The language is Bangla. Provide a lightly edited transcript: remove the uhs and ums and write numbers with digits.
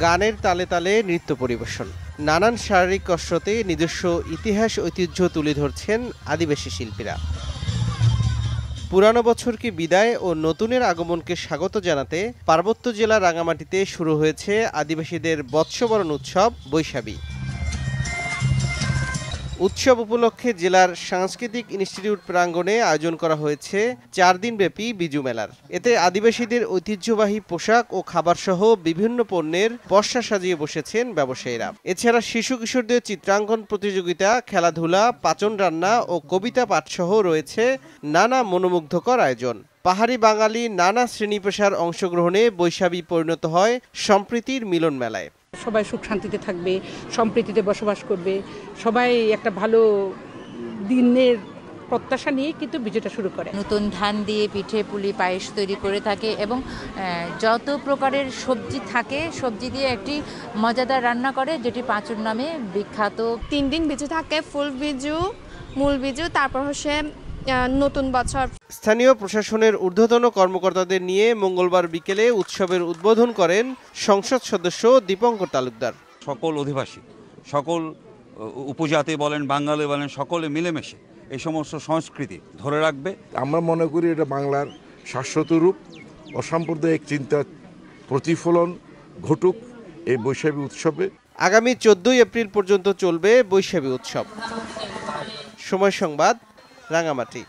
গানের তালে তালে নৃত্য পরিবেশন, নানান শারীরিক কসরতে নিজস্ব ইতিহাস ঐতিহ্য তুলে ধরছেন আদিবাসী শিল্পীরা। পুরানো বছরকে বিদায় ও নতুনের আগমনকে স্বাগত জানাতে পার্বত্য জেলা রাঙামাটিতে শুরু হয়েছে আদিবাসীদের বৎসবরণ উৎসব বৈশাখী। উৎসব উপলক্ষে জেলার সাংস্কৃতিক ইনস্টিটিউট প্রাঙ্গণে আয়োজন করা হয়েছে 4 দিনব্যাপী বিজু মেলার। এতে আদিবাসীদের ঐতিহ্যবাহী পোশাক ও খাবারসহ বিভিন্ন পণ্যের পসরা সাজিয়ে বসেছেন ব্যবসায়ীরা। এছাড়া শিশু কিশোরদের চিত্রাঙ্কন প্রতিযোগিতা, খেলাধুলা, পাচন রান্না ও কবিতা পাঠসহ রয়েছে নানা মনোমুগ্ধকর আয়োজন। পাহাড়ি বাঙালি নানা শ্রেণী পেশার অংশগ্রহণে বৈশাখী পরিণত হয় সম্প্রীতির মিলন মেলায়। সবাই সুখ শান্তিতে থাকবে, সম্প্রীতিতে বসবাস করবে, সবাই একটা ভালো দিনের প্রত্যাশা নিয়ে কিন্তু বিজয়টা শুরু করে। নতুন ধান দিয়ে পিঠে পুলি পায়েস তৈরি করে থাকে এবং যত প্রকারের সবজি থাকে সবজি দিয়ে একটি মজাদার রান্না করে, যেটি পাঁচুর নামে বিখ্যাত। 3 দিন বিজু থাকে, ফুল বিজু, মূল বিজু, তারপর হচ্ছে নতুন বছর। স্থানীয় প্রশাসনের ঊর্ধ্বতন কর্মকর্তাদের নিয়ে মঙ্গলবার বিকেলে উৎসবের উদ্বোধন করেন সংসদ সদস্য দীপঙ্কর তালুকদার। সকল অধিবাসী, সকল উপজাতি বলেন, বাঙালি বলেন, সকলে মিলেমিশে এই সমস্ত সংস্কৃতি ধরে রাখবে। আমরা মনে করি এটা বাংলার শাশ্বত রূপ, অসাম্প্রদায়িক চিন্তার প্রতিফলন ঘটুক এই বৈশাখী উৎসবে। আগামী 14 এপ্রিল পর্যন্ত চলবে বৈশাখী উৎসব। সময় সংবাদ, রাঙামাটি।